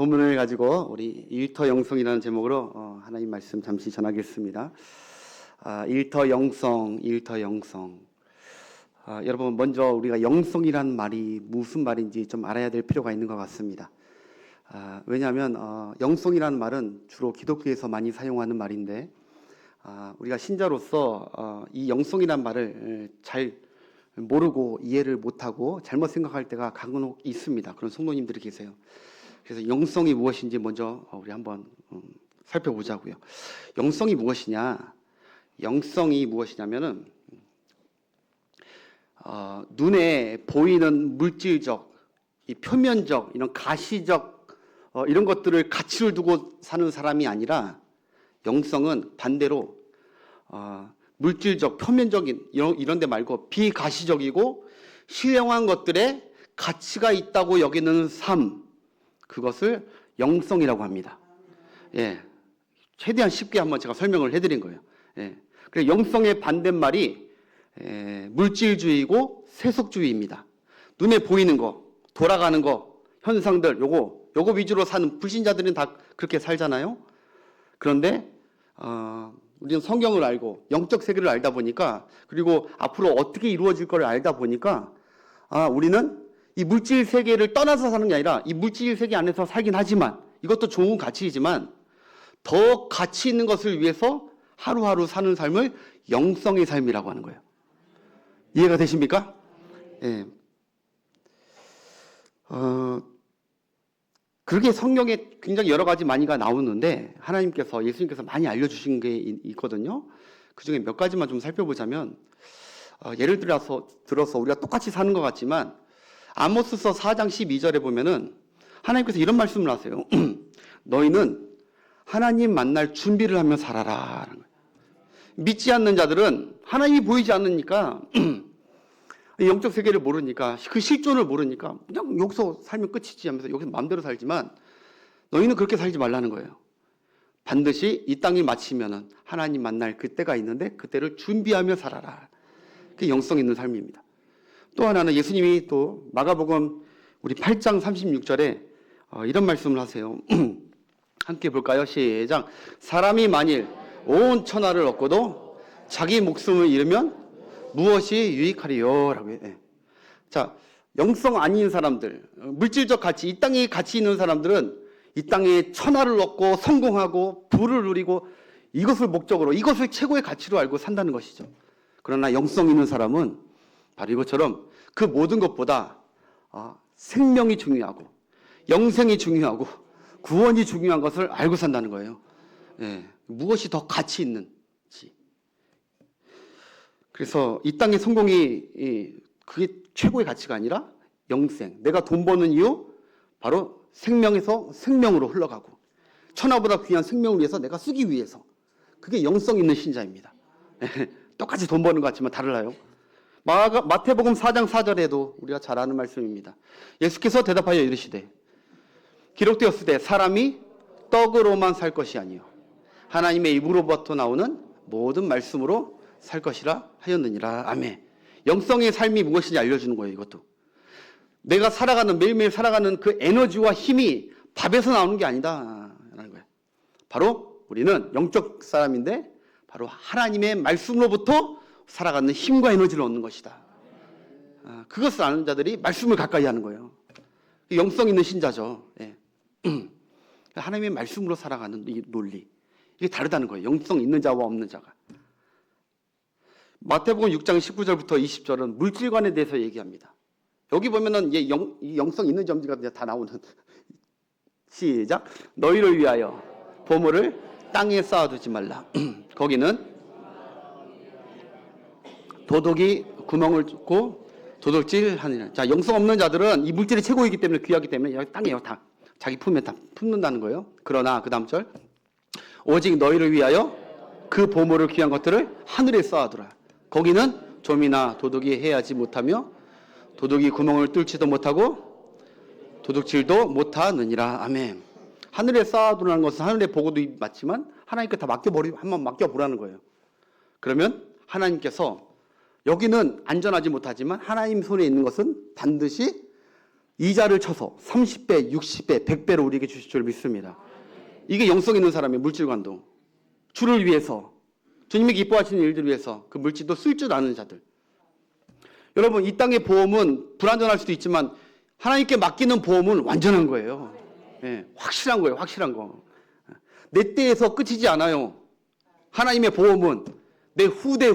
본문을 가지고 우리 일터 영성이라는 제목으로 하나님 말씀 잠시 전하겠습니다. 일터 영성. 여러분 먼저 우리가 영성이라는 말이 무슨 말인지 좀 알아야 될 필요가 있는 것 같습니다. 왜냐하면 영성이라는 말은 주로 기독교에서 많이 사용하는 말인데 우리가 신자로서 이 영성이라는 말을 잘 모르고 이해를 못하고 잘못 생각할 때가 간혹 있습니다. 그런 성도님들이 계세요. 그래서 영성이 무엇인지 먼저 우리 한번 살펴보자고요. 영성이 무엇이냐? 영성이 무엇이냐면은 눈에 보이는 물질적, 이 표면적, 이런 가시적 이런 것들을 가치를 두고 사는 사람이 아니라 영성은 반대로 물질적, 표면적인 이런 데 말고 비가시적이고 신령한 것들에 가치가 있다고 여기는 삶, 그것을 영성이라고 합니다. 예, 최대한 쉽게 한번 제가 설명을 해드린 거예요. 예, 그래서 영성의 반대말이 물질주의고 세속주의입니다. 눈에 보이는 거, 돌아가는 거, 현상들, 요거 위주로 사는 불신자들은 다 그렇게 살잖아요. 그런데 우리는 성경을 알고 영적 세계를 알다 보니까, 그리고 앞으로 어떻게 이루어질 걸 알다 보니까 우리는 이 물질 세계를 떠나서 사는 게 아니라 이 물질 세계 안에서 살긴 하지만, 이것도 좋은 가치이지만 더 가치 있는 것을 위해서 하루하루 사는 삶을 영성의 삶이라고 하는 거예요. 이해가 되십니까? 예. 그렇게 성경에 굉장히 여러 가지 많이가 나오는데 하나님께서, 예수님께서 많이 알려주신 게 있거든요. 그 중에 몇 가지만 좀 살펴보자면, 예를 들어서 우리가 똑같이 사는 것 같지만 아모스서 4장 12절에 보면은 하나님께서 이런 말씀을 하세요. 너희는 하나님 만날 준비를 하며 살아라. 믿지 않는 자들은 하나님이 보이지 않으니까 영적 세계를 모르니까, 그 실존을 모르니까 그냥 여기서 살면 끝이지 하면서 여기서 마음대로 살지만, 너희는 그렇게 살지 말라는 거예요. 반드시 이 땅이 마치면은 하나님 만날 그때가 있는데 그때를 준비하며 살아라. 그게 영성 있는 삶입니다. 또 하나는 예수님이 또 마가복음 우리 8장 36절에 이런 말씀을 하세요. 함께 볼까요? 시작. 사람이 만일 온 천하를 얻고도 자기 목숨을 잃으면 무엇이 유익하리요? 라고 해요. 자, 영성 아닌 사람들, 물질적 가치, 이 땅에 가치 있는 사람들은 이 땅에 천하를 얻고 성공하고 부를 누리고 이것을 목적으로, 이것을 최고의 가치로 알고 산다는 것이죠. 그러나 영성 있는 사람은 바로 이것처럼 그 모든 것보다 생명이 중요하고 영생이 중요하고 구원이 중요한 것을 알고 산다는 거예요. 예, 무엇이 더 가치 있는지. 그래서 이 땅의 성공이 그게 최고의 가치가 아니라 영생, 내가 돈 버는 이유 바로 생명에서 생명으로 흘러가고 천하보다 귀한 생명을 위해서 내가 쓰기 위해서, 그게 영성 있는 신자입니다. 똑같이 돈 버는 것 같지만 달라요. 마태복음 4장 4절에도 우리가 잘 아는 말씀입니다. 예수께서 대답하여 이르시되 기록되었을 때 사람이 떡으로만 살 것이 아니요 하나님의 입으로부터 나오는 모든 말씀으로 살 것이라 하였느니라. 아멘. 영성의 삶이 무엇인지 알려주는 거예요. 이것도 내가 살아가는, 매일매일 살아가는 그 에너지와 힘이 밥에서 나오는 게 아니다 라는 거예요. 바로 우리는 영적 사람인데 바로 하나님의 말씀으로부터 살아가는 힘과 에너지를 얻는 것이다. 그것을 아는 자들이 말씀을 가까이 하는 거예요. 영성 있는 신자죠. 예. 하나님의 말씀으로 살아가는 이 논리, 이게 다르다는 거예요. 영성 있는 자와 없는 자가. 마태복음 6장 19절부터 20절은 물질관에 대해서 얘기합니다. 여기 보면은 영성 있는 점지가 다 나오는. 시작. 너희를 위하여 보물을 땅에 쌓아두지 말라. 거기는 도둑이 구멍을 뚫고 도둑질하느니라. 자, 영성 없는 자들은 이 물질이 최고이기 때문에, 귀하기 때문에 여기 땅에 다 자기 품에 다 품는다는 거예요. 그러나 그 다음 절, 오직 너희를 위하여 그 보물을, 귀한 것들을 하늘에 쌓아두라. 거기는 좀이나 도둑이 해하지 못하며 도둑이 구멍을 뚫지도 못하고 도둑질도 못하느니라. 아멘. 하늘에 쌓아두라는 것은 하늘에 보고도 맞지만 하나님께 다 한번 맡겨보라는 거예요. 그러면 하나님께서, 여기는 안전하지 못하지만 하나님 손에 있는 것은 반드시 이자를 쳐서 30배, 60배, 100배로 우리에게 주실 줄 믿습니다. 이게 영성 있는 사람의 물질관도. 주를 위해서, 주님이 기뻐하시는 일들을 위해서 그 물질도 쓸 줄 아는 자들. 여러분, 이 땅의 보험은 불완전할 수도 있지만 하나님께 맡기는 보험은 완전한 거예요. 예, 확실한 거예요. 확실한 거. 내 때에서 끝이지 않아요. 하나님의 보험은 내 후대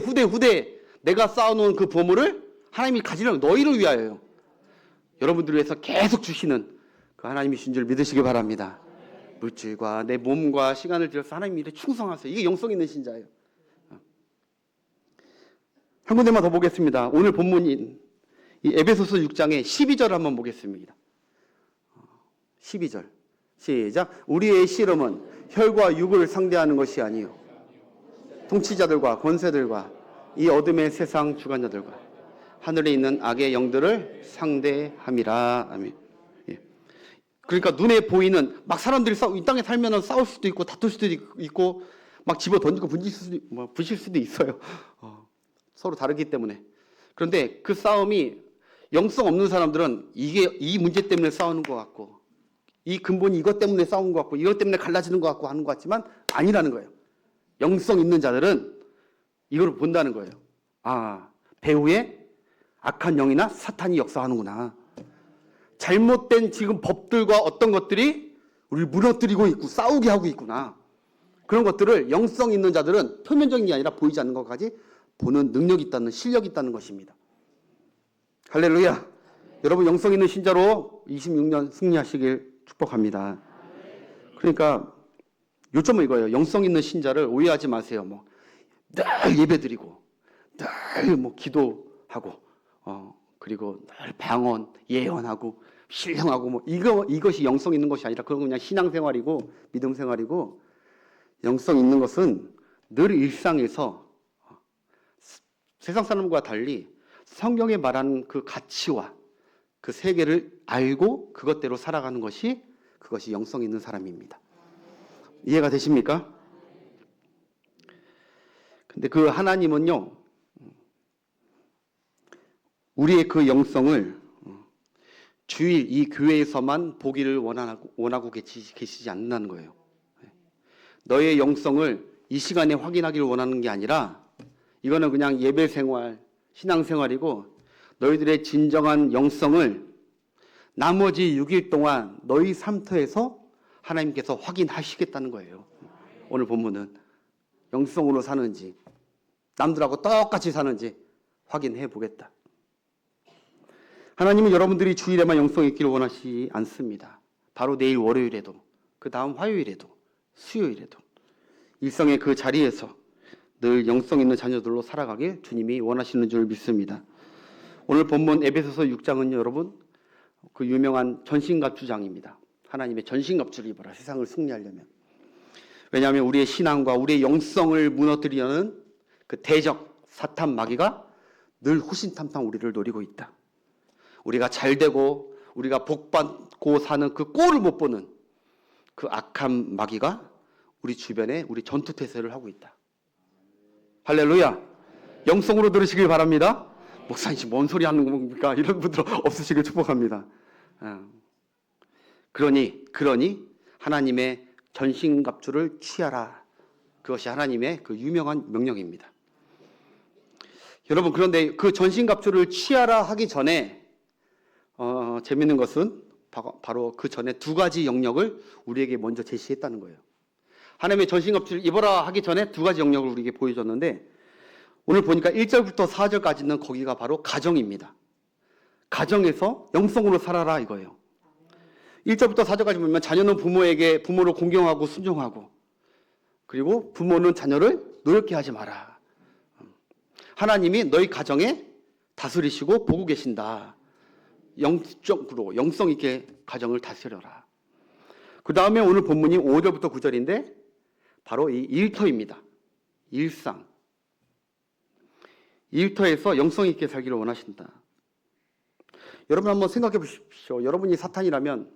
내가 쌓아놓은 그 보물을 하나님이 가지려는 너희를 위하여요. 여러분들을 위해서 계속 주시는 그 하나님이 신 줄 믿으시기 바랍니다. 물질과 내 몸과 시간을 들여서 하나님 일에 충성하세요. 이게 영성 있는 신자예요. 한 군데만 더 보겠습니다. 오늘 본문인 이 에베소서 6장의 12절을 한번 보겠습니다. 12절 시작. 우리의 씨름은 혈과 육을 상대하는 것이 아니요 통치자들과 권세들과 이 어둠의 세상 주관자들과 하늘에 있는 악의 영들을 상대함이라. 아멘. 예. 그러니까 눈에 보이는 막 사람들이 이 땅에 살면 싸울 수도 있고 다툴 수도 있고 막 집어 던지고 부실 수도 있어요. 서로 다르기 때문에. 그런데 그 싸움이 영성 없는 사람들은 이 문제 때문에 싸우는 것 같고 이 근본이 이것 때문에 싸우는 것 같고 이것 때문에 갈라지는 것 같고 하는 것 같지만 아니라는 거예요. 영성 있는 자들은 이걸 본다는 거예요. 아, 배후에 악한 영이나 사탄이 역사하는구나. 잘못된 지금 법들과 어떤 것들이 우리를 무너뜨리고 있고 싸우게 하고 있구나. 그런 것들을 영성 있는 자들은 표면적인 게 아니라 보이지 않는 것까지 보는 능력이 있다는, 실력이 있다는 것입니다. 할렐루야. 여러분 영성 있는 신자로 26년 승리하시길 축복합니다. 그러니까 요점은 이거예요. 영성 있는 신자를 오해하지 마세요. 늘 예배드리고 늘 기도하고 그리고 늘 방언 예언하고 신령하고 이것이 영성 있는 것이 아니라 그건 그냥 신앙생활이고 믿음 생활이고, 영성 있는 것은 늘 일상에서 세상 사람과 달리 성경에 말하는 그 가치와 그 세계를 알고 그것대로 살아가는 것이, 그것이 영성 있는 사람입니다. 이해가 되십니까? 근데 그 하나님은요, 우리의 그 영성을 주일 이 교회에서만 보기를 원하고 계시지 않는다는 거예요. 너의 영성을 이 시간에 확인하기를 원하는 게 아니라, 이거는 그냥 예배 생활, 신앙 생활이고, 너희들의 진정한 영성을 나머지 6일 동안 너희 삶터에서 하나님께서 확인하시겠다는 거예요. 오늘 본문은 영성으로 사는지 남들하고 똑같이 사는지 확인해 보겠다. 하나님은 여러분들이 주일에만 영성 있기를 원하시지 않습니다. 바로 내일 월요일에도, 그 다음 화요일에도, 수요일에도 일상의 그 자리에서 늘 영성 있는 자녀들로 살아가길 주님이 원하시는 줄 믿습니다. 오늘 본문 에베소서 6장은 여러분 그 유명한 전신갑주장입니다. 하나님의 전신갑주를 입어라, 세상을 승리하려면. 왜냐하면 우리의 신앙과 우리의 영성을 무너뜨리려는 그 대적 사탄 마귀가 늘 호신탐탐 우리를 노리고 있다. 우리가 잘되고 우리가 복받고 사는 그 꼴을 못 보는 그 악한 마귀가 우리 주변에 우리 전투태세를 하고 있다. 할렐루야. 영성으로 들으시길 바랍니다. 목사님 뭔 소리 하는 겁니까? 이런 분들 없으시길 축복합니다. 그러니 하나님의 전신갑주를 취하라. 그것이 하나님의 그 유명한 명령입니다. 여러분, 그런데 그 전신갑주를 취하라 하기 전에 재밌는 것은 바로 그 전에 두 가지 영역을 우리에게 먼저 제시했다는 거예요. 하나님의 전신갑주를 입어라 하기 전에 두 가지 영역을 우리에게 보여줬는데, 오늘 보니까 1절부터 4절까지는 거기가 바로 가정입니다. 가정에서 영성으로 살아라 이거예요. 1절부터 4절까지 보면 자녀는 부모를 공경하고 순종하고, 그리고 부모는 자녀를 노력게 하지 마라. 하나님이 너희 가정에 다스리시고 보고 계신다. 영적으로 영성 있게 가정을 다스려라. 그 다음에 오늘 본문이 5절부터 9절인데 바로 이 일터입니다. 일상. 일터에서 영성 있게 살기를 원하신다. 여러분 한번 생각해 보십시오. 여러분이 사탄이라면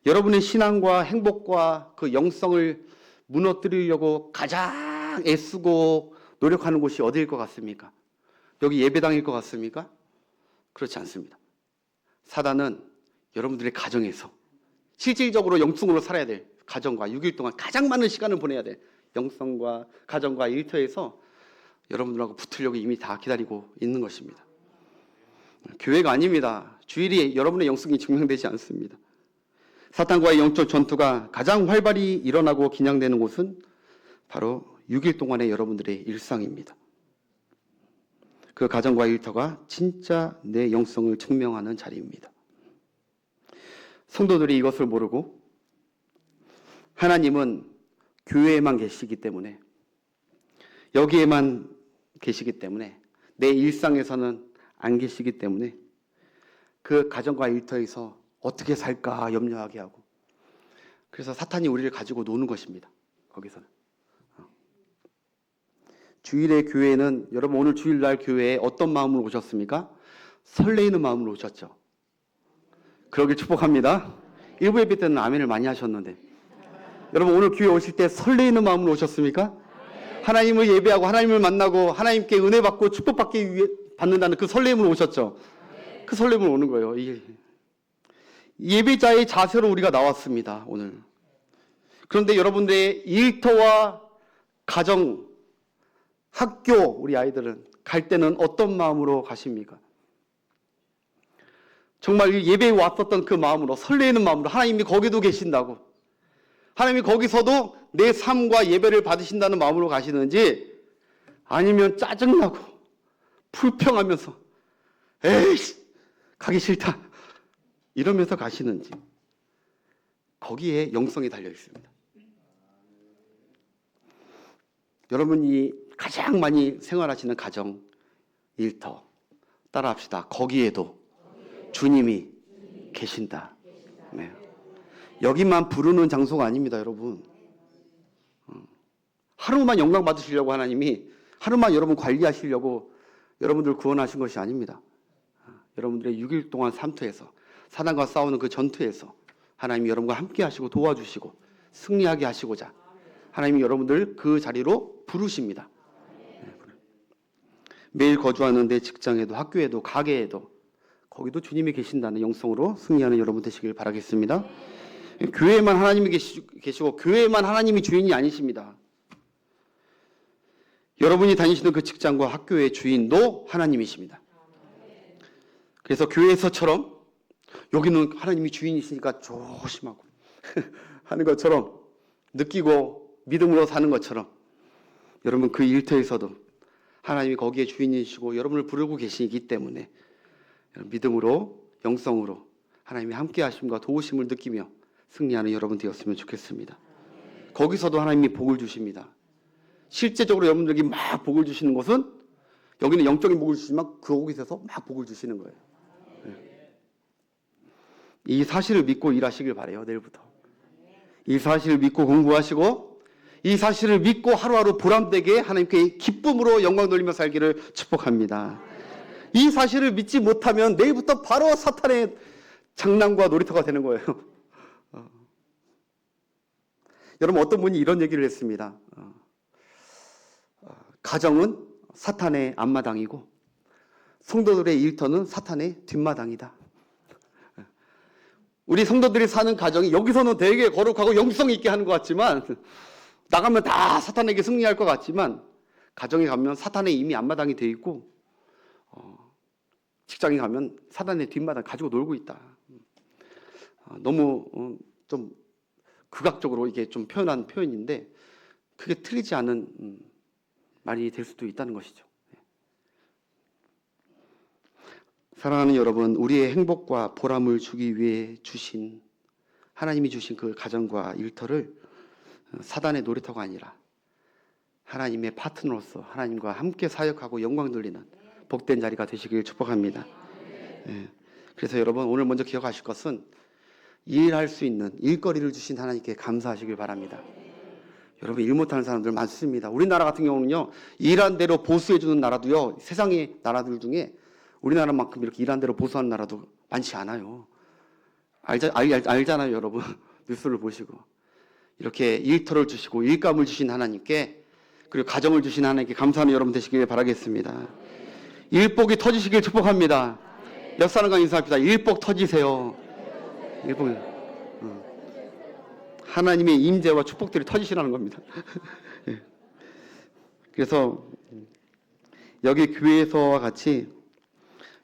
여러분의 신앙과 행복과 그 영성을 무너뜨리려고 가장 애쓰고 노력하는 곳이 어디일 것 같습니까? 여기 예배당일 것 같습니까? 그렇지 않습니다. 사단은 여러분들의 가정에서 실질적으로 영성으로 살아야 될 가정과 6일 동안 가장 많은 시간을 보내야 될 영성과 가정과 일터에서 여러분들하고 붙으려고 이미 다 기다리고 있는 것입니다. 교회가 아닙니다. 주일이 여러분의 영성이 증명되지 않습니다. 사탄과의 영적 전투가 가장 활발히 일어나고 긴장되는 곳은 바로 6일 동안의 여러분들의 일상입니다. 그 가정과 일터가 진짜 내 영성을 증명하는 자리입니다. 성도들이 이것을 모르고 하나님은 교회에만 계시기 때문에, 여기에만 계시기 때문에, 내 일상에서는 안 계시기 때문에 그 가정과 일터에서 어떻게 살까 염려하게 하고, 그래서 사탄이 우리를 가지고 노는 것입니다. 거기서는. 주일의 교회는, 여러분 오늘 주일날 교회에 어떤 마음으로 오셨습니까? 설레이는 마음으로 오셨죠. 그러길 축복합니다. 일부 예배 때는 아멘을 많이 하셨는데, 여러분 오늘 교회 오실 때 설레이는 마음으로 오셨습니까? 하나님을 예배하고 하나님을 만나고 하나님께 은혜 받고 축복받기 위해 받는다는 그 설렘으로 오셨죠. 그 설렘으로 오는 거예요. 예배자의 자세로 우리가 나왔습니다, 오늘. 그런데 여러분들의 일터와 가정, 학교, 우리 아이들은 갈 때는 어떤 마음으로 가십니까? 정말 예배에 왔었던 그 마음으로, 설레는 마음으로, 하나님이 거기도 계신다고, 하나님이 거기서도 내 삶과 예배를 받으신다는 마음으로 가시는지, 아니면 짜증나고 불평하면서 에이씨 가기 싫다 이러면서 가시는지, 거기에 영성이 달려 있습니다. 여러분이 가장 많이 생활하시는 가정, 일터 따라합시다. 거기에도 주님이 계신다. 네. 여기만 부르는 장소가 아닙니다, 여러분. 하루만 영광 받으시려고 하나님이, 하루만 여러분 관리하시려고 여러분들 구원하신 것이 아닙니다. 여러분들의 6일 동안 삶터에서, 사단과 싸우는 그 전투에서 하나님이 여러분과 함께 하시고 도와주시고 승리하게 하시고자 하나님이 여러분들 그 자리로 부르십니다. 매일 거주하는 내 직장에도, 학교에도, 가게에도, 거기도 주님이 계신다는 영성으로 승리하는 여러분 되시길 바라겠습니다. 교회에만 하나님이 계시고 교회에만 하나님이 주인이 아니십니다. 여러분이 다니시는 그 직장과 학교의 주인도 하나님이십니다. 그래서 교회에서처럼 여기는 하나님이 주인이시니까 조심하고 하는 것처럼 느끼고 믿음으로 사는 것처럼, 여러분 그 일터에서도 하나님이 거기에 주인이시고 여러분을 부르고 계시기 때문에 믿음으로, 영성으로 하나님이 함께 하심과 도우심을 느끼며 승리하는 여러분 되었으면 좋겠습니다. 거기서도 하나님이 복을 주십니다. 실제적으로 여러분들에게 막 복을 주시는 것은, 여기는 영적인 복을 주시지만 그곳에서 막 복을 주시는 거예요. 이 사실을 믿고 일하시길 바라요. 내일부터 이 사실을 믿고 공부하시고, 이 사실을 믿고 하루하루 보람되게 하나님께 기쁨으로 영광 돌리며 살기를 축복합니다. 이 사실을 믿지 못하면 내일부터 바로 사탄의 장난과 놀이터가 되는 거예요. 여러분 어떤 분이 이런 얘기를 했습니다. 가정은 사탄의 앞마당이고 성도들의 일터는 사탄의 뒷마당이다. 우리 성도들이 사는 가정이 여기서는 되게 거룩하고 영성 있게 하는 것 같지만, 나가면 다 사탄에게 승리할 것 같지만, 가정에 가면 사탄의 이미 앞마당이 돼 있고, 직장에 가면 사탄의 뒷마당 가지고 놀고 있다. 너무 좀 극악적으로 이게 좀 표현한 표현인데, 그게 틀리지 않은 말이 될 수도 있다는 것이죠. 사랑하는 여러분, 우리의 행복과 보람을 주기 위해 주신, 하나님이 주신 그 가정과 일터를 사단의 놀이터가 아니라 하나님의 파트너로서 하나님과 함께 사역하고 영광 돌리는 복된 자리가 되시길 축복합니다. 그래서 여러분 오늘 먼저 기억하실 것은, 일할 수 있는 일거리를 주신 하나님께 감사하시길 바랍니다. 여러분 일 못하는 사람들 많습니다. 우리나라 같은 경우는요, 일한 대로 보수해주는 나라도요, 세상의 나라들 중에 우리나라만큼 이렇게 일한 대로 보수하는 나라도 많지 않아요. 알잖아요, 여러분. 뉴스를 보시고. 이렇게 일터를 주시고 일감을 주신 하나님께, 그리고 가정을 주신 하나님께 감사하는 여러분 되시길 바라겠습니다. 일복이 터지시길 축복합니다. 옆 사람과 인사합시다. 일복 터지세요. 일본 하나님의 임재와 축복들이 터지시라는 겁니다. 예. 그래서 여기 교회에서와 같이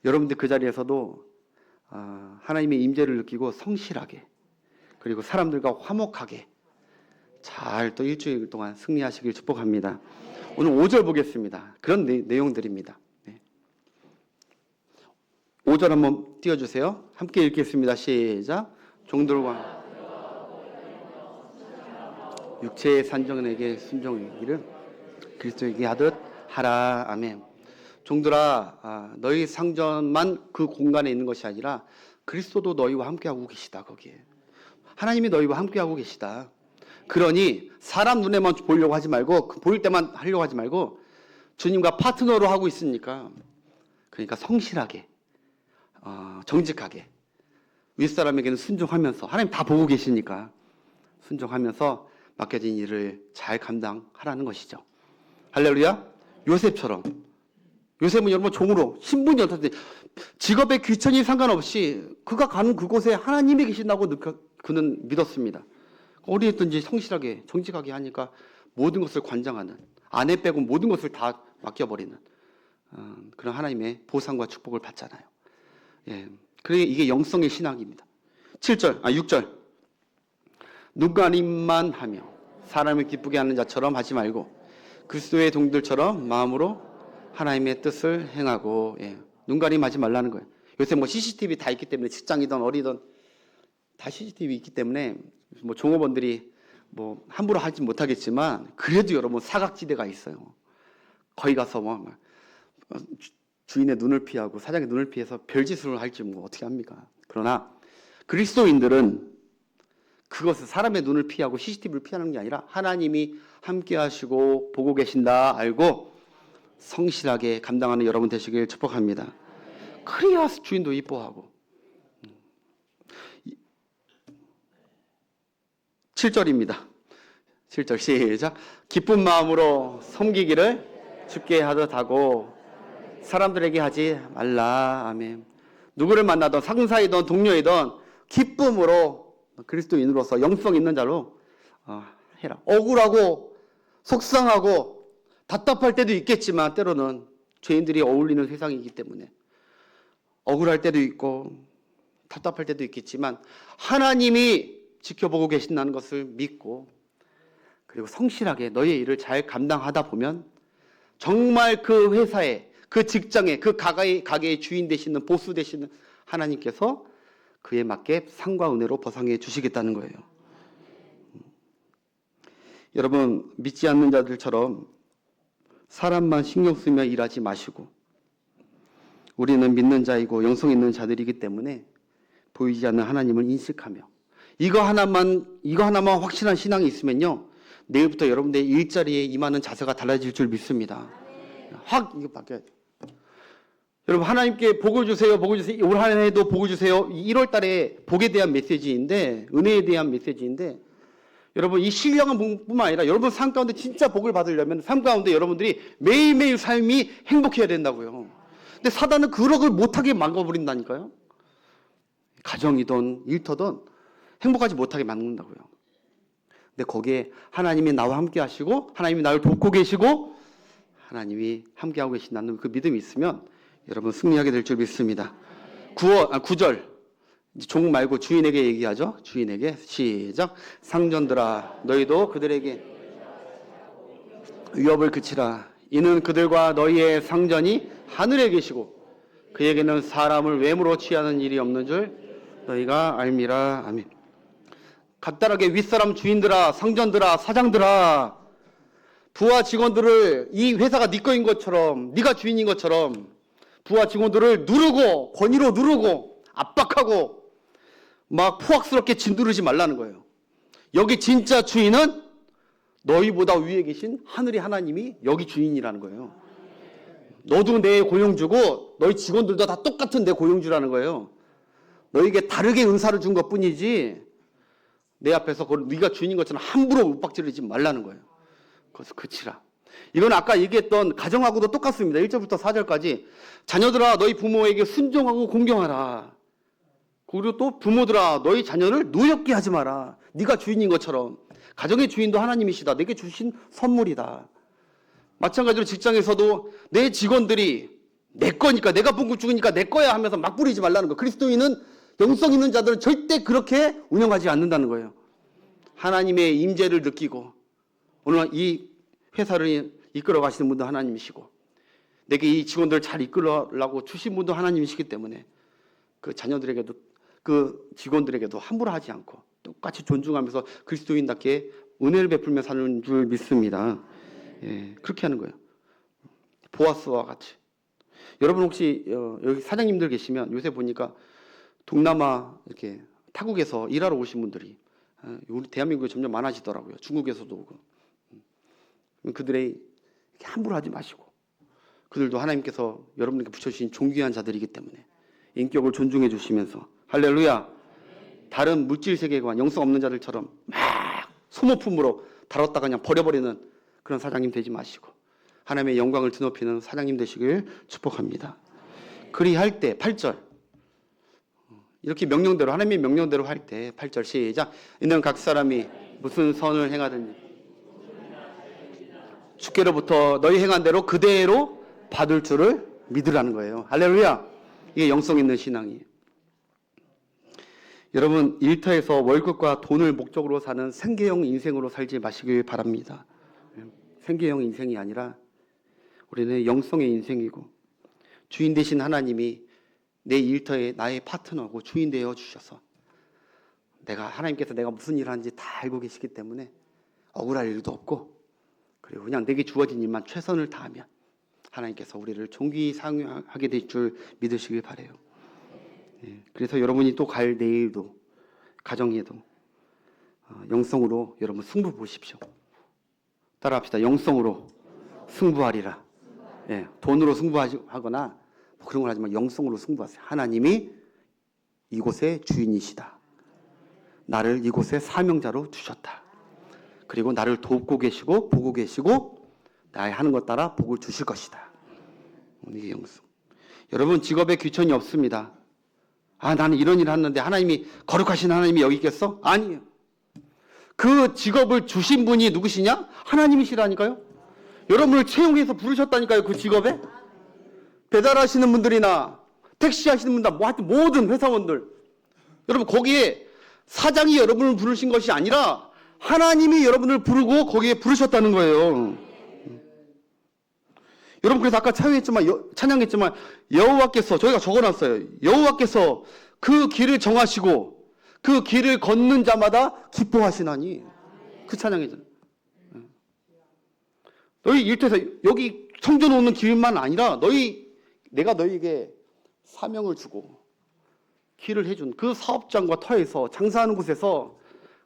여러분들 그 자리에서도 하나님의 임재를 느끼고 성실하게 그리고 사람들과 화목하게 잘 또 일주일 동안 승리하시길 축복합니다. 오늘 5절 보겠습니다. 그런 내용들입니다. 5절 한번 띄워주세요. 함께 읽겠습니다. 시작. 종들과 육체의 산정에게 순종하기를 그리스도에게 하듯 하라. 아멘. 종들아, 너희 상전만 그 공간에 있는 것이 아니라 그리스도도 너희와 함께하고 계시다. 거기에 하나님이 너희와 함께하고 계시다. 그러니 사람 눈에만 보려고 하지 말고 보일 때만 하려고 하지 말고 주님과 파트너로 하고 있으니까 그러니까 성실하게 정직하게 윗사람에게는 순종하면서 하나님 다 보고 계시니까 순종하면서 맡겨진 일을 잘 감당하라는 것이죠. 할렐루야. 요셉처럼 요셉은 여러분 종으로 신분이 어떻든 직업의 귀천이 상관없이 그가 가는 그곳에 하나님이 계신다고 그는 믿었습니다. 어디에든지 성실하게 정직하게 하니까 모든 것을 관장하는 아내 빼고 모든 것을 다 맡겨버리는 그런 하나님의 보상과 축복을 받잖아요. 예, 그게 이게 영성의 신학입니다. 6절 눈가림만 하며 사람을 기쁘게 하는 자처럼 하지 말고 그리스도의 동들처럼 마음으로 하나님의 뜻을 행하고 눈가림하지 말라는 거예요. 요새 뭐 CCTV 다 있기 때문에 직장이든 어디든 다 CCTV 있기 때문에 뭐 종업원들이 뭐 함부로 하지 못하겠지만 그래도 여러분 사각지대가 있어요. 거기 가서 뭐 주인의 눈을 피하고 사장의 눈을 피해서 별짓을 할지 뭐 어떻게 합니까? 그러나 그리스도인들은 그것을 사람의 눈을 피하고 CCTV를 피하는 게 아니라 하나님이 함께 하시고 보고 계신다 알고 성실하게 감당하는 여러분 되시길 축복합니다. 그래야 주인도 이뻐하고. 7절입니다. 7절 시작. 기쁜 마음으로 섬기기를 주께 하듯 하고 사람들에게 하지 말라. 아멘. 누구를 만나든 상사이든 동료이든 기쁨으로 그리스도인으로서 영성 있는 자로 해라. 억울하고 속상하고 답답할 때도 있겠지만 때로는 죄인들이 어울리는 세상이기 때문에 억울할 때도 있고 답답할 때도 있겠지만 하나님이 지켜보고 계신다는 것을 믿고 그리고 성실하게 너의 일을 잘 감당하다 보면 정말 그 회사에 그 직장에 그 가게의 주인 되시는 보스 되시는 하나님께서 그에 맞게 상과 은혜로 보상해 주시겠다는 거예요. 여러분 믿지 않는 자들처럼 사람만 신경 쓰며 일하지 마시고 우리는 믿는 자이고 영성 있는 자들이기 때문에 보이지 않는 하나님을 인식하며 이거 하나만 확실한 신앙이 있으면요 내일부터 여러분들의 일자리에 임하는 자세가 달라질 줄 믿습니다. 확 이거 바뀌어야 돼요. 여러분 하나님께 복을 주세요. 올 한 해도 복을 주세요. 1월 달에 복에 대한 메시지인데 은혜에 대한 메시지인데 여러분 이 신령한 뿐만 아니라 여러분 삶 가운데 진짜 복을 받으려면 삶 가운데 여러분들이 매일매일 삶이 행복해야 된다고요. 근데 사단은 그러걸 못하게 막아버린다니까요. 가정이든 일터든 행복하지 못하게 막는다고요. 근데 거기에 하나님이 나와 함께 하시고 하나님이 나를 돕고 계시고 하나님이 함께하고 계신다는 그 믿음이 있으면 여러분 승리하게 될 줄 믿습니다. 9절 종 말고 주인에게 얘기하죠. 주인에게 시작. 상전들아 너희도 그들에게 위협을 그치라. 이는 그들과 너희의 상전이 하늘에 계시고 그에게는 사람을 외모로 취하는 일이 없는 줄 너희가 알미라. 아멘. 간단하게 윗사람 주인들아 상전들아 사장들아 부하 직원들을 이 회사가 네 거인 것처럼 네가 주인인 것처럼 부하 직원들을 누르고 권위로 누르고 압박하고 막 포악스럽게 짓누르지 말라는 거예요. 여기 진짜 주인은 너희보다 위에 계신 하늘의 하나님이 여기 주인이라는 거예요. 너도 내 고용주고 너희 직원들도 다 똑같은 내 고용주라는 거예요. 너에게 다르게 은사를 준 것뿐이지 내 앞에서 네가 주인인 것처럼 함부로 윽박지르지 말라는 거예요. 그래서 그치라. 이건 아까 얘기했던 가정하고도 똑같습니다. 1절부터 4절까지 자녀들아 너희 부모에게 순종하고 공경하라. 그리고 또 부모들아 너희 자녀를 노엽게 하지 마라. 네가 주인인 것처럼. 가정의 주인도 하나님이시다. 내게 주신 선물이다. 마찬가지로 직장에서도 내 직원들이 내 거니까, 내가 봉급 주니까 내 거야 하면서 막 부리지 말라는 거. 그리스도인은, 영성 있는 자들은 절대 그렇게 운영하지 않는다는 거예요. 하나님의 임재를 느끼고, 오늘 이 회사를 이끌어 가시는 분도 하나님이시고, 내게 이 직원들을 잘 이끌어라고 주신 분도 하나님이시기 때문에 그 자녀들에게도, 그 직원들에게도 함부로 하지 않고 똑같이 존중하면서 그리스도인답게 은혜를 베풀며 사는 줄 믿습니다. 예, 그렇게 하는 거예요. 보아스와 같이. 여러분 혹시 여기 사장님들 계시면 요새 보니까 동남아 이렇게 타국에서 일하러 오신 분들이 우리 대한민국에 점점 많아지더라고요. 중국에서도 오고. 그들의 이렇게 함부로 하지 마시고, 그들도 하나님께서 여러분에게 붙여주신 존귀한 자들이기 때문에 인격을 존중해 주시면서, 할렐루야, 다른 물질 세계관, 영성 없는 자들처럼 막 소모품으로 다뤘다가 그냥 버려버리는 그런 사장님 되지 마시고 하나님의 영광을 드높이는 사장님 되시길 축복합니다. 그리할 때 8절, 이렇게 명령대로, 하나님의 명령대로 할 때 8절 시작. 이는 각 사람이 무슨 선을 행하든지 주께로부터 너희 행한 대로 그대로 받을 줄을 믿으라는 거예요. 할렐루야. 이게 영성 있는 신앙이에요. 여러분, 일터에서 월급과 돈을 목적으로 사는 생계형 인생으로 살지 마시길 바랍니다. 생계형 인생이 아니라 우리는 영성의 인생이고, 주인 되신 하나님이 내 일터에 나의 파트너고 주인 되어 주셔서, 하나님께서 내가 무슨 일을 하는지 다 알고 계시기 때문에 억울할 일도 없고, 그리고 그냥 내게 주어진 일만 최선을 다하면 하나님께서 우리를 존귀히 사용하게 될 줄 믿으시길 바라요. 그래서 여러분이 또 갈 내일도, 가정에도 영성으로 여러분 승부 보십시오. 따라합시다. 영성으로 승부하리라. 예, 돈으로 승부하거나 뭐 그런 걸 하지 마. 영성으로 승부하세요. 하나님이 이곳의 주인이시다. 나를 이곳에 사명자로 두셨다. 그리고 나를 돕고 계시고 보고 계시고 나의 하는 것 따라 복을 주실 것이다. 이게 영성. 여러분, 직업에 귀천이 없습니다. 나는 이런 일을 하는데 하나님이, 거룩하신 하나님이 여기 있겠어? 아니에요. 그 직업을 주신 분이 누구시냐? 하나님이시라니까요. 여러분을 채용해서 부르셨다니까요. 그 직업에. 배달하시는 분들이나 택시 하시는 분들, 뭐 하여튼 모든 회사원들, 여러분 거기에 사장이 여러분을 부르신 것이 아니라 하나님이 여러분을 부르고 거기에 부르셨다는 거예요. 여러분, 그래서 아까 찬양했지만 여호와께서, 저희가 적어놨어요. 여호와께서 그 길을 정하시고 그 길을 걷는 자마다 기뻐하시나니. 그 찬양이잖아요. 너희 일터에서 여기 성전 오는 길만 아니라 내가 너희에게 사명을 주고 길을 해준 그 사업장과 터에서, 장사하는 곳에서,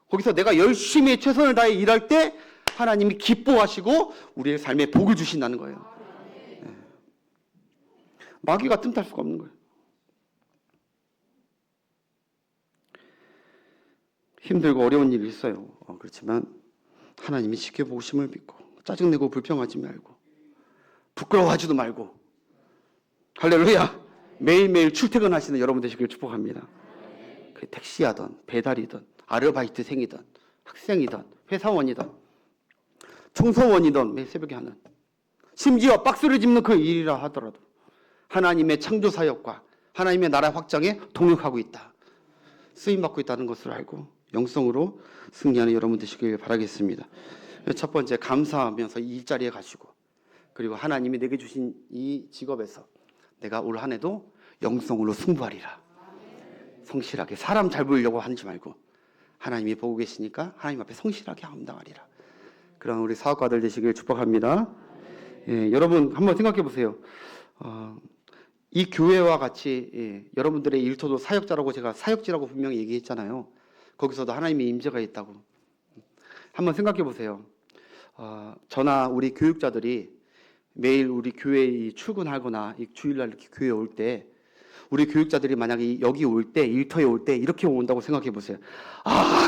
거기서 내가 열심히 최선을 다해 일할 때 하나님이 기뻐하시고 우리의 삶에 복을 주신다는 거예요. 마귀가 틈탈 수가 없는 거예요. 힘들고 어려운 일이 있어요. 그렇지만 하나님이 지켜보심을 믿고, 짜증내고 불평하지 말고 부끄러워하지도 말고, 할렐루야, 매일매일 출퇴근하시는 여러분 되시길 축복합니다. 그 택시하든 배달이든 아르바이트생이든 학생이든 회사원이든 청소원이든 매일 새벽에 하는, 심지어 박스를 짚는 그 일이라 하더라도 하나님의 창조 사역과 하나님의 나라 확장에 동력하고 있다, 쓰임받고 있다는 것을 알고 영성으로 승리하는 여러분 되시길 바라겠습니다. 첫 번째, 감사하면서 이 일자리에 가시고, 그리고 하나님이 내게 주신 이 직업에서 내가 올 한 해도 영성으로 승부하리라. 성실하게, 사람 잘 보이려고 하지 말고 하나님이 보고 계시니까 하나님 앞에 성실하게 감당하리라. 그런 우리 사업가들 되시길 축복합니다. 여러분 한번 생각해 보세요. 이 교회와 같이 여러분들의 일터도 사역자라고, 제가 사역지라고 분명히 얘기했잖아요. 거기서도 하나님의 임재가 있다고. 한번 생각해 보세요. 저나 우리 교육자들이 매일 우리 교회에 출근하거나 주일날 이렇게 교회에 올 때, 우리 교육자들이 만약에 여기 올 때, 일터에 올 때 이렇게 온다고 생각해 보세요.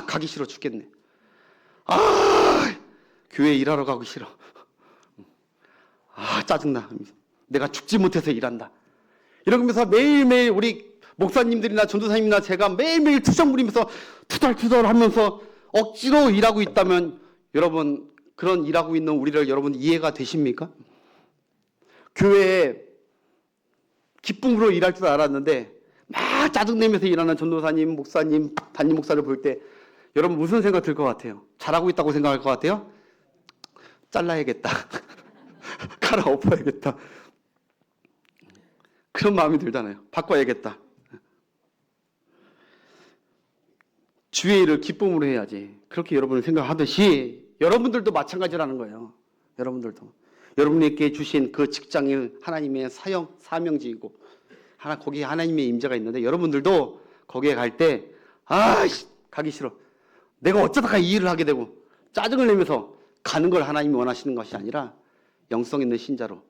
가기 싫어 죽겠네. 교회 일하러 가기 싫어. 짜증나. 내가 죽지 못해서 일한다. 이러면서 매일매일 우리 목사님들이나 전도사님이나 제가 매일매일 투정 부리면서 투덜투덜 하면서 억지로 일하고 있다면 여러분, 그런 일하고 있는 우리를 여러분 이해가 되십니까? 교회에 기쁨으로 일할 줄 알았는데 막 짜증내면서 일하는 전도사님, 목사님, 담임 목사를 볼 때 여러분 무슨 생각 들 것 같아요? 잘하고 있다고 생각할 것 같아요? 잘라야겠다. 갈아엎어야겠다. 그런 마음이 들잖아요. 바꿔야겠다. 주의 일을 기쁨으로 해야지. 그렇게 여러분이 생각하듯이 여러분들도 마찬가지라는 거예요. 여러분들도. 여러분에게 주신 그 직장일 하나님의 사명지이고 거기에 하나님의 임재가 있는데 여러분들도 거기에 갈 때 가기 싫어. 내가 어쩌다가 이 일을 하게 되고 짜증을 내면서 가는 걸 하나님이 원하시는 것이 아니라 영성 있는 신자로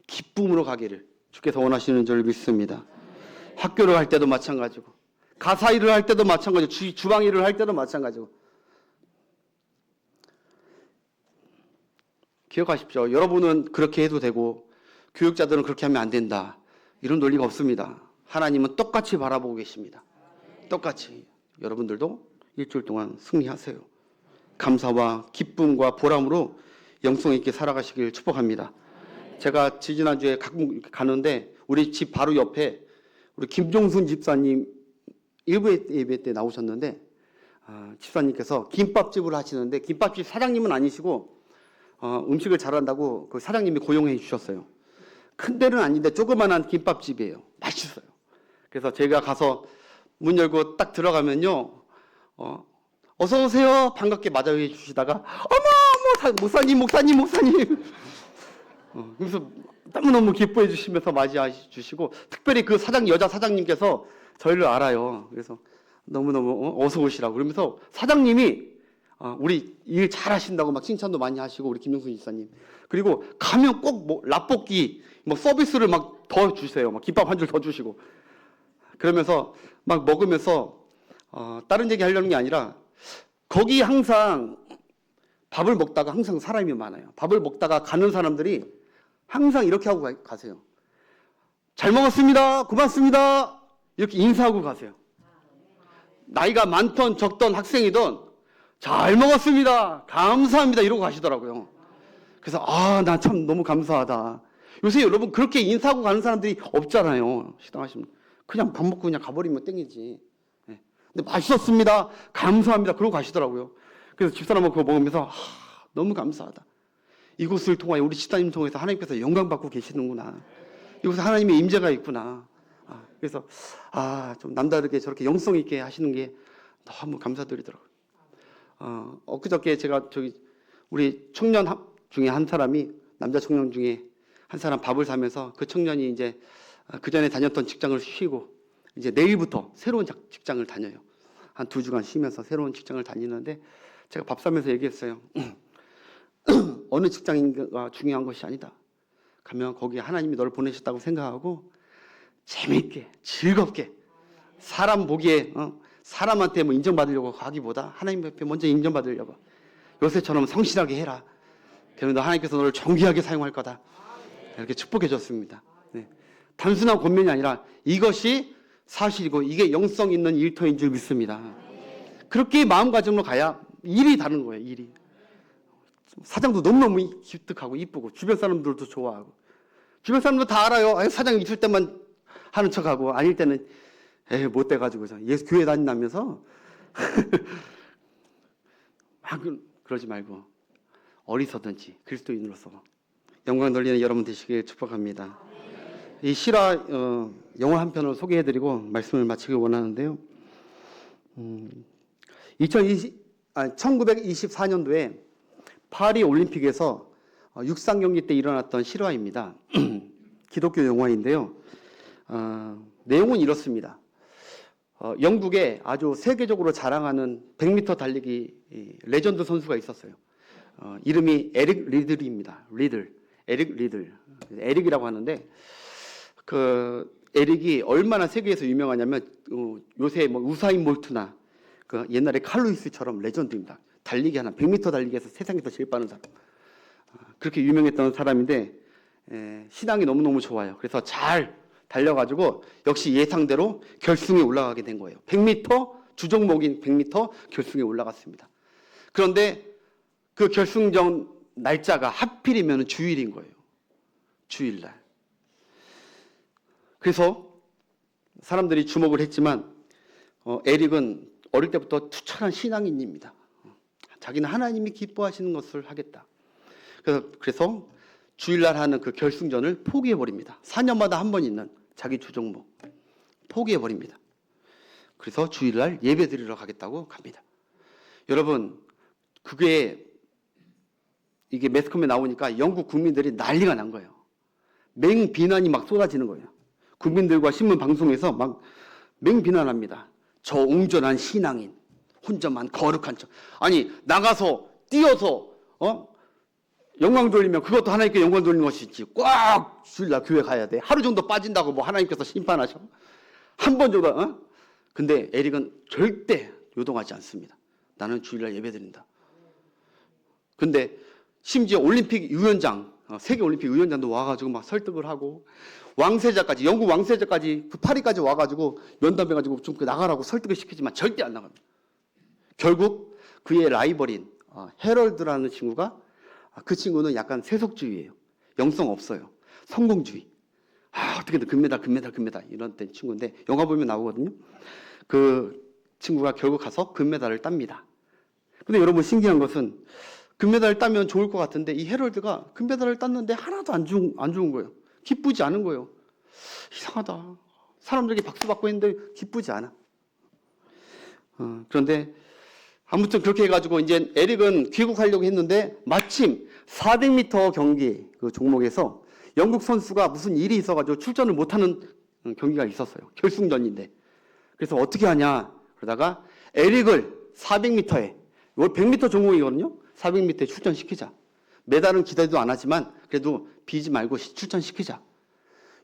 기쁨으로 가기를 주께서 원하시는 줄 믿습니다. 학교를 할 때도 마찬가지고 가사 일을 할 때도 마찬가지고 주방 일을 할 때도 마찬가지고 기억하십시오. 여러분은 그렇게 해도 되고 교육자들은 그렇게 하면 안 된다. 이런 논리가 없습니다. 하나님은 똑같이 바라보고 계십니다. 똑같이. 여러분들도 일주일 동안 승리하세요. 감사와 기쁨과 보람으로 영성 있게 살아가시길 축복합니다. 제가 지지난주에 가는데 우리 집 바로 옆에 우리 김종순 집사님 일부 예배 때 나오셨는데 집사님께서 김밥집을 하시는데 김밥집 사장님은 아니시고 음식을 잘한다고 그 사장님이 고용해 주셨어요. 큰 데는 아닌데 조그만한 김밥집이에요. 맛있어요. 그래서 제가 가서 문 열고 딱 들어가면요, 어서 오세요 반갑게 맞이해 주시다가 어머 목사님 그래서 너무너무 기뻐해 주시면서 맞이해 주시고 특별히 그 여자 사장님께서 저희를 알아요. 그래서 너무너무 어서 오시라고 그러면서 사장님이 우리 일 잘하신다고 막 칭찬도 많이 하시고 우리 김영순 집사님 그리고 가면 꼭 뭐 라볶이 뭐 서비스를 막 더 주세요. 막 김밥 한 줄 더 주시고 그러면서 막 먹으면서 다른 얘기 하려는 게 아니라 거기 항상 밥을 먹다가 항상 사람이 많아요. 밥을 먹다가 가는 사람들이 항상 이렇게 하고 가세요. 잘 먹었습니다. 고맙습니다. 이렇게 인사하고 가세요. 나이가 많던 적던 학생이든 잘 먹었습니다. 감사합니다. 이러고 가시더라고요. 그래서 나 참 너무 감사하다. 요새 여러분 그렇게 인사하고 가는 사람들이 없잖아요. 식당 하시면 그냥 밥 먹고 그냥 가버리면 땡이지. 근데 맛있었습니다. 감사합니다. 그러고 가시더라고요. 그래서 집사람은 그거 먹으면서 너무 감사하다. 이곳을 통하여 우리 집사님 통해서 하나님께서 영광 받고 계시는구나. 이곳에 하나님의 임재가 있구나. 그래서 좀 남다르게 저렇게 영성 있게 하시는 게 너무 감사드리더라고요. 엊그저께 제가 우리 청년 중에 한 사람이 남자 청년 중에 한 사람 밥을 사면서 그 청년이 이제 그 전에 다녔던 직장을 쉬고 이제 내일부터 새로운 직장을 다녀요. 한 2주간 쉬면서 새로운 직장을 다니는데 제가 밥 사면서 얘기했어요. 어느 직장인가 중요한 것이 아니다. 가면 거기에 하나님이 너를 보내셨다고 생각하고 재미있게 즐겁게 사람 보기에 사람한테 뭐 인정받으려고 하기보다 하나님 앞에 먼저 인정받으려고 요새처럼 성실하게 해라. 그러면 하나님께서 너를 존귀하게 사용할 거다. 이렇게 축복해 줬습니다. 네. 단순한 권면이 아니라 이것이 사실이고 이게 영성 있는 일터인 줄 믿습니다. 그렇게 마음가짐으로 가야 일이 다른 거예요. 일이. 사장도 너무너무 기특하고 이쁘고 주변 사람들도 좋아하고 주변 사람도 다 알아요. 사장 있을 때만 하는 척하고 아닐 때는 못 돼가지고 예수 교회 다닌다면서 막 그러지 말고 어리석든지 그리스도인으로서 영광 돌리는 여러분 되시길 축복합니다. 이 실화 영화 한 편을 소개해드리고 말씀을 마치기 원하는데요. 1924년도에 파리 올림픽에서 육상 경기 때 일어났던 실화입니다. 기독교 영화인데요. 내용은 이렇습니다. 영국에 아주 세계적으로 자랑하는 100m 달리기 레전드 선수가 있었어요. 이름이 에릭 리들입니다. 에릭 리들. 에릭이라고 하는데 그 에릭이 얼마나 세계에서 유명하냐면 요새 뭐 우사인 볼트나 그 옛날에 칼루이스처럼 레전드입니다. 달리기 하나 100m 달리기에서 세상에서 제일 빠른 사람. 그렇게 유명했던 사람인데 신앙이 너무너무 좋아요. 그래서 잘 달려가지고 역시 예상대로 결승에 올라가게 된 거예요. 100m 주종목인 100m 결승에 올라갔습니다. 그런데 그 결승전 날짜가 하필이면 주일인 거예요. 주일날. 그래서 사람들이 주목을 했지만 에릭은 어릴 때부터 투철한 신앙인입니다. 자기는 하나님이 기뻐하시는 것을 하겠다. 그래서 주일날 하는 그 결승전을 포기해버립니다. 4년마다 한 번 있는 자기 주종목 포기해버립니다. 그래서 주일날 예배 드리러 가겠다고 갑니다. 여러분, 이게 매스컴에 나오니까 영국 국민들이 난리가 난 거예요. 맹비난이 막 쏟아지는 거예요. 국민들과 신문 방송에서 막 맹비난합니다. 저 웅전한 신앙인, 혼자만 거룩한 척. 아니, 나가서 뛰어서 영광 돌리면 그것도 하나님께 영광 돌리는 것이지. 꽉 주일날 교회 가야 돼. 하루 정도 빠진다고 뭐 하나님께서 심판하셔? 한 번 정도. 근데 에릭은 절대 요동하지 않습니다. 나는 주일날 예배드린다. 근데 심지어 올림픽 위원장, 세계 올림픽 위원장도 와가지고 막 설득을 하고 왕세자까지, 영국 왕세자까지 파리까지 와가지고 면담해가지고 좀 나가라고 설득을 시키지만 절대 안 나갑니다. 결국 그의 라이벌인 헤럴드라는 친구가, 그 친구는 약간 세속주의예요. 영성 없어요. 성공주의. 어떻게든 금메달 이런 때 친구인데 영화 보면 나오거든요. 그 친구가 결국 가서 금메달을 땁니다. 근데 여러분, 신기한 것은 금메달을 따면 좋을 것 같은데 이 헤럴드가 금메달을 땄는데 하나도 안 좋은 거예요. 기쁘지 않은 거예요. 이상하다. 사람들에게 박수 받고 있는데 기쁘지 않아. 그런데 아무튼 그렇게 해가지고 이제 에릭은 귀국하려고 했는데 마침 400m 경기 그 종목에서 영국 선수가 무슨 일이 있어가지고 출전을 못하는 경기가 있었어요. 결승전인데. 그래서 어떻게 하냐 그러다가 에릭을 400m에, 이거 100m 종목이거든요. 400m에 출전시키자. 메달은 기대도 안 하지만 그래도 비지 말고 출전시키자.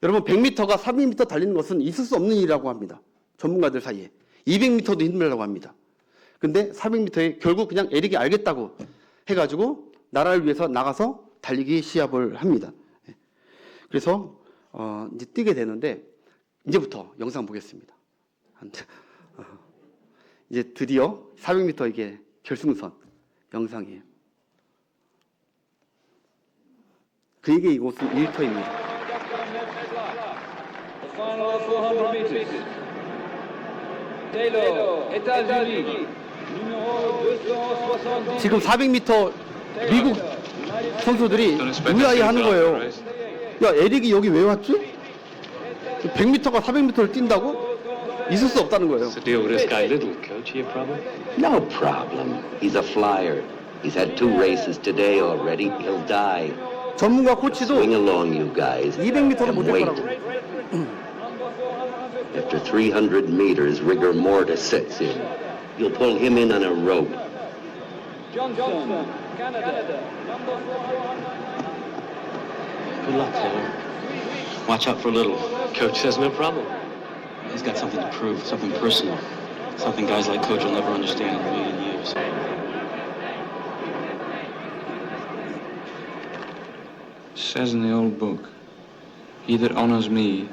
여러분, 100m가 400m 달리는 것은 있을 수 없는 일이라고 합니다. 전문가들 사이에. 200m도 힘들다고 합니다. 근데 400m에 결국 그냥 에릭이 알겠다고 해가지고 나라를 위해서 나가서 달리기 시합을 합니다. 그래서 이제 뛰게 되는데 이제부터 영상 보겠습니다. 이제 드디어 400m 이게 결승선 영상이에요. 그에게 이곳은 일터입니다. 지금 400m 미국 선수들이 의아해 하는 거예요. 야, 에릭이 여기 왜 왔지? 100m가 400m를 뛴다고? 있을 수 없다는 거예요. What's the deal with this guy Little, coach? He a problem? No problem. He's a flyer. He's had 2 races today already. He'll die. 전문가 코치도 Swing along, you guys. 200m를 And 못할 wait. 거라고. After 300 meters, rigor mortis sets in. You'll pull him in on a rope. Johnson, Canada, number 400. Good luck, Taylor. Watch out for Little. Coach says no problem. He's got something to prove, something personal. Something guys like Coach will never understand in a million years. It says in the old book, he that honors me,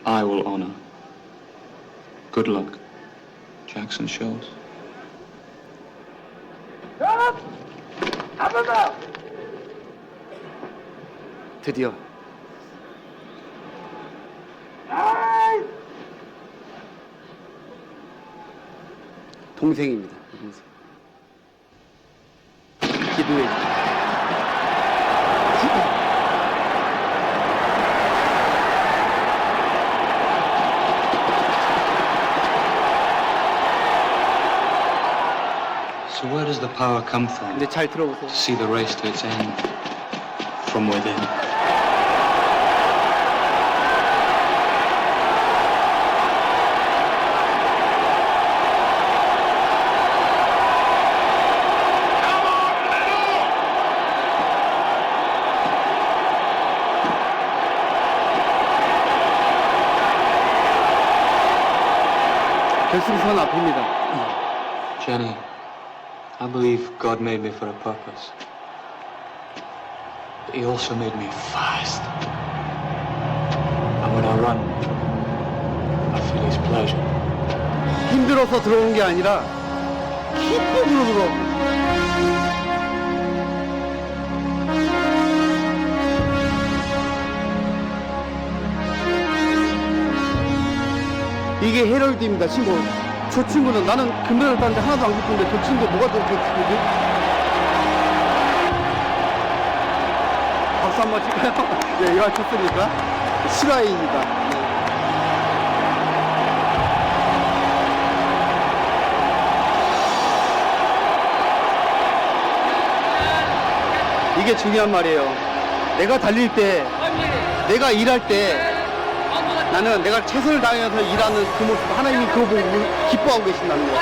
I will honor. Good luck, Jackson Scholes. 드디어 동생입니다. 동생. 기도해. So where does the power come from 근데 잘 들어보세요. to see the race to its end? From within. 결승선 앞입니다. Jenny, I believe God made me for a purpose. But he also made me fast. And when I run, I feel his pleasure. 힘들어서 들어오는 게 아니라 기쁨으로 들어오고. 이게 헤럴드입니다, 친구. 저 친구는 나는 금메달 땄는데 하나도 안 기쁜데 저 친구 뭐가 저렇게 기쁘지? 박수 한번 칠까요? 네, 이거 쳤으니까. 실화입니다. 이게 중요한 말이에요. 내가 달릴 때, 내가 일할 때, 나는 내가 최선을 다해서 일하는 그 모습, 하나님이 그거 보고 기뻐하고 계신다는 거.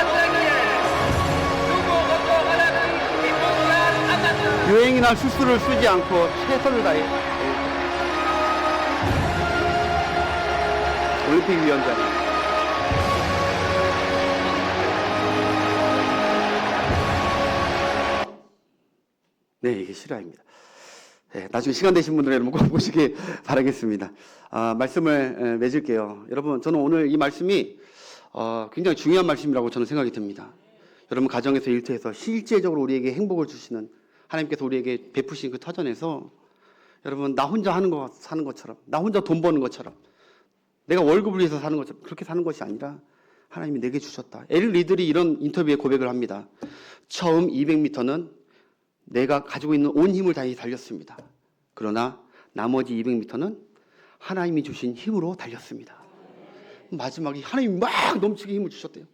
유행이나 수수를 쓰지 않고 최선을 다해. 올림픽 위원장. 네, 이게 실화입니다. 네, 나중에 시간 되신 분들은 여러분 꼭 보시기 바라겠습니다. 말씀을 맺을게요. 여러분, 저는 오늘 이 말씀이 굉장히 중요한 말씀이라고 저는 생각이 듭니다. 여러분 가정에서 일터에서 실제적으로 우리에게 행복을 주시는 하나님께서 우리에게 베푸신 그 터전에서 여러분 나 혼자 사는 것처럼, 나 혼자 돈 버는 것처럼, 내가 월급을 위해서 사는 것처럼 그렇게 사는 것이 아니라 하나님이 내게 주셨다. 에릭 리들이 이런 인터뷰에 고백을 합니다. 처음 200m는 내가 가지고 있는 온 힘을 다해 달렸습니다. 그러나 나머지 200m는 하나님이 주신 힘으로 달렸습니다. 마지막에 하나님이 막 넘치게 힘을 주셨대요.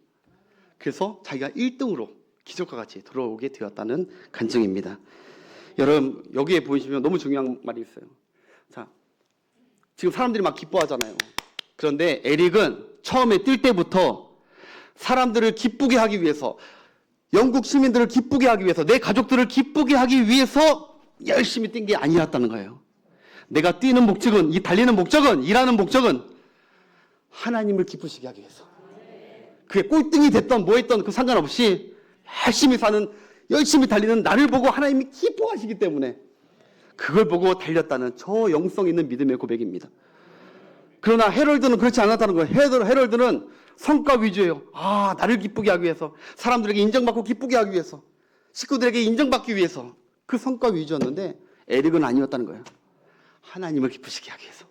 그래서 자기가 1등으로 기적과 같이 들어오게 되었다는 간증입니다. 여러분 여기에 보시면 너무 중요한 말이 있어요. 자, 지금 사람들이 막 기뻐하잖아요. 그런데 에릭은 처음에 뛸 때부터 사람들을 기쁘게 하기 위해서, 영국 시민들을 기쁘게 하기 위해서, 내 가족들을 기쁘게 하기 위해서 열심히 뛴 게 아니었다는 거예요. 내가 뛰는 목적은, 이 달리는 목적은, 일하는 목적은 하나님을 기쁘시게 하기 위해서. 그게 꼴등이 됐던 뭐 했던 그 상관없이 열심히 사는, 열심히 달리는 나를 보고 하나님이 기뻐하시기 때문에 그걸 보고 달렸다는 저 영성 있는 믿음의 고백입니다. 그러나 헤럴드는 그렇지 않았다는 거예요. 헤럴드는 성과 위주예요. 나를 기쁘게 하기 위해서, 사람들에게 인정받고 기쁘게 하기 위해서, 식구들에게 인정받기 위해서 그 성과 위주였는데 에릭은 아니었다는 거예요. 하나님을 기쁘시게 하기 위해서.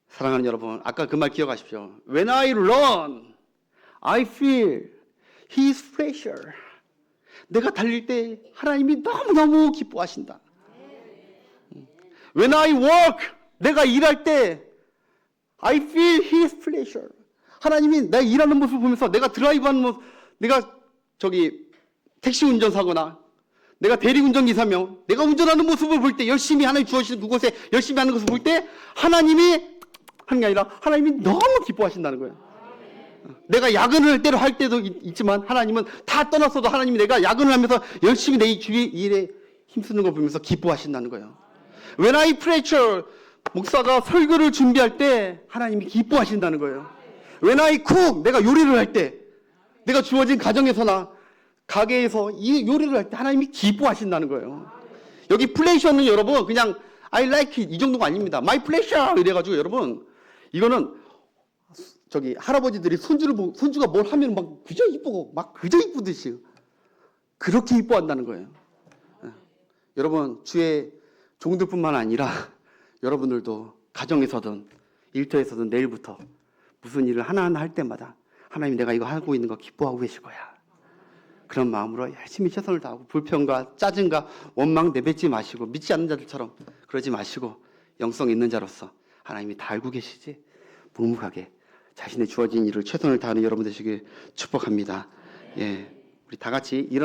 사랑하는 여러분, 아까 그 말 기억하십시오. When I run, I feel His pleasure. 내가 달릴 때 하나님이 너무너무 기뻐하신다. When I work, 내가 일할 때 I feel His pleasure. 하나님이 내가 일하는 모습을 보면서, 내가 드라이브하는 모습, 내가 택시 운전사거나 내가 대리운전기사며 내가 운전하는 모습을 볼 때, 열심히 하나님 주어주신 그곳에 열심히 하는 것을 볼 때 하나님이 하는 게 아니라 하나님이 너무 기뻐하신다는 거예요. 내가 야근을 때로 할 때도 있지만 하나님은 다 떠났어도 하나님이 내가 야근을 하면서 열심히 내 주위 일에 힘쓰는 걸 보면서 기뻐하신다는 거예요. When I preach, 목사가 설교를 준비할 때 하나님이 기뻐하신다는 거예요. When I cook, 내가 요리를 할 때, 내가 주어진 가정에서나 가게에서 이 요리를 할 때 하나님이 기뻐하신다는 거예요. 여기 플레이셔는 여러분 그냥 I like it 이 정도가 아닙니다. My pleasure 이래가지고 여러분 이거는 할아버지들이 손주가 뭘 하면 막 그저 이쁘고 막 그저 이쁘듯이 그렇게 이뻐한다는 거예요. 여러분 주의 종들뿐만 아니라 여러분들도 가정에서든 일터에서든 내일부터 무슨 일을 하나하나 할 때마다 하나님 내가 이거 하고 있는 거 기뻐하고 계실 거야. 그런 마음으로 열심히 최선을 다하고 불평과 짜증과 원망 내뱉지 마시고 믿지 않는 자들처럼 그러지 마시고 영성 있는 자로서 하나님이 다 알고 계시지 묵묵하게 자신의 주어진 일을 최선을 다하는 여러분 되시길 축복합니다. 예, 우리 다 같이 이런